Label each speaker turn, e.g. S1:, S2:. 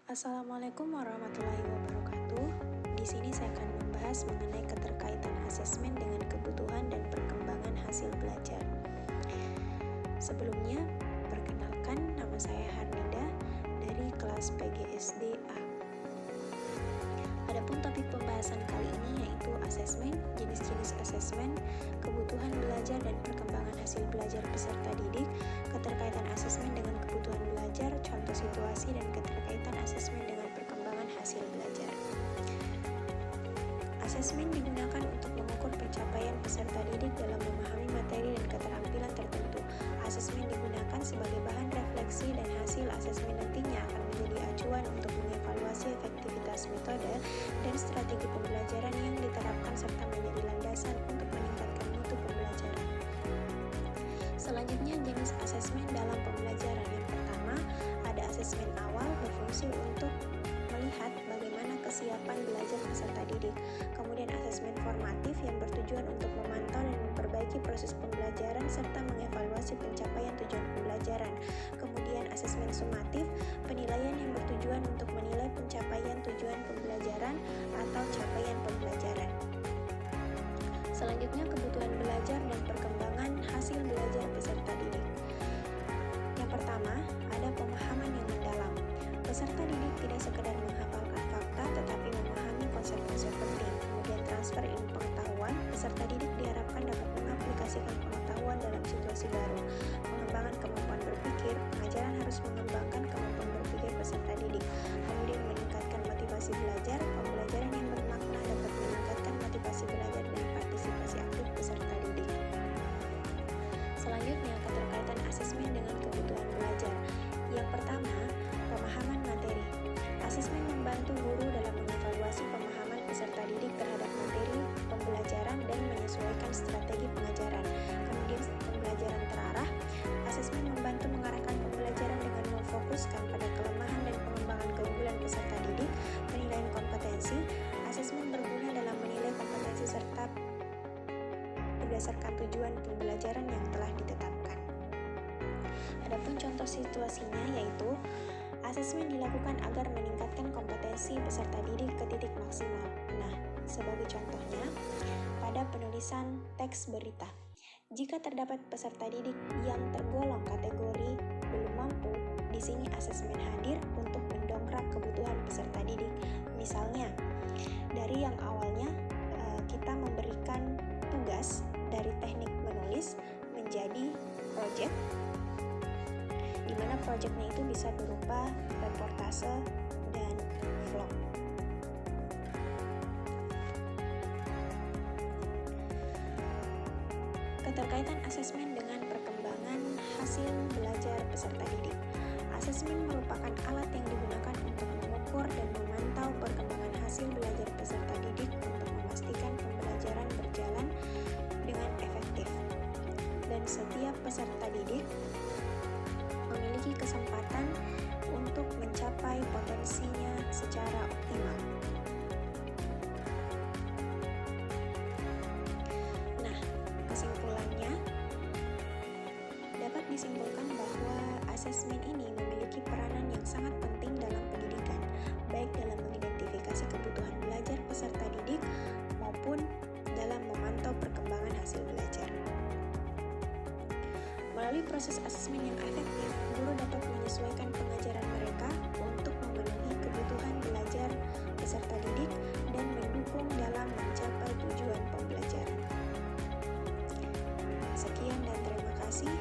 S1: Assalamualaikum warahmatullahi wabarakatuh. Di sini saya akan membahas mengenai keterkaitan asesmen dengan kebutuhan dan perkembangan hasil belajar. Sebelumnya, perkenalkan nama saya Harnida dari kelas PGSD A. Adapun topik pembahasan kali ini yaitu asesmen, jenis-jenis asesmen, kebutuhan belajar dan perkembangan hasil belajar peserta didik, keterkaitan asesmen dengan kebutuhan belajar, contoh situasi dan keterkaitan asesmen dengan perkembangan hasil belajar. Asesmen digunakan untuk mengukur pencapaian peserta didik dalam memahami materi dan keterampilan tertentu. Asesmen digunakan sebagai bahan refleksi dan hasil asesmen nantinya akan menjadi acuan untuk mengevaluasi efektivitas metode dan strategi pembelajaran yang diterapkan serta menjadi landasan untuk meningkatkan mutu pembelajaran. Selanjutnya, jenis asesmen dalam pembelajaran. Yang pertama, ada asesmen awal berfungsi untuk melihat bagaimana kesiapan belajar peserta didik. Kemudian asesmen formatif yang bertujuan untuk memantau dan memperbaiki proses pembelajaran serta mengevaluasi pencapaian tujuan pembelajaran. Kemudian asesmen sumatif, penilaian yang bertujuan untuk menilai pencapaian tujuan pembelajaran atau capaian pembelajaran. Selanjutnya, kebutuhan belajar dan perkembangan hasil belajar peserta didik. Yang pertama, ada pemahaman yang mendalam. Peserta didik tidak sekedar menghafalkan fakta, tetapi memahami konsep-konsep penting. Kemudian transfer ilmu pengetahuan, peserta didik diharapkan dapat mengaplikasikan pengetahuan dalam situasi baru. Pengembangan kemampuan berpikir, pengajaran harus mengembangkan kemampuan berpikir peserta didik. Kemudian meningkatkan motivasi belajar, pembelajaran yang bermakna dapat meningkatkan motivasi belajar dan partisipasi aktif peserta didik. Selanjutnya, keterkaitan asesmen dengan kebutuhan belajar. Yang pertama, pemahaman materi. Asesmen membantu guru dalam mengevaluasi pemahaman peserta didik terhadap materi pembelajaran dan menyesuaikan strategi pengajaran. Kemudian pembelajaran terarah. Asesmen membantu mengarahkan pembelajaran dengan memfokuskan pada kelemahan dan pengembangan keunggulan peserta didik. Penilaian kompetensi. Asesmen berguna dalam menilai kompetensi serta berdasarkan tujuan pembelajaran yang telah ditetapkan. Adapun contoh situasinya yaitu asesmen dilakukan agar meningkatkan kompetensi peserta didik ke titik maksimal. Nah, sebagai contohnya, pada penulisan teks berita, jika terdapat peserta didik yang tergolong kategori belum mampu, di sini asesmen hadir untuk mendongkrak kebutuhan peserta didik. Misalnya, dari yang awalnya kita memberikan tugas dari teknik menulis menjadi project, di mana projectnya itu bisa berupa reportase dan vlog. Keterkaitan asesmen dengan perkembangan hasil belajar peserta didik. Asesmen merupakan alat yang digunakan untuk mengukur dan memantau perkembangan hasil belajar peserta didik untuk memastikan pembelajaran berjalan dengan efektif. Dan setiap peserta didik memiliki kesempatan untuk mencapai potensinya secara optimal. Nah, kesimpulannya dapat disimpulkan bahwa asesmen ini memiliki peranan yang sangat penting dalam pendidikan, baik dalam mengidentifikasi kebutuhan belajar peserta didik maupun dalam memantau perkembangan hasil belajar. Melalui proses asesmen yang efektif, guru dapat menyesuaikan pengajaran mereka untuk memenuhi kebutuhan belajar peserta didik dan mendukung dalam mencapai tujuan pembelajaran. Sekian dan terima kasih.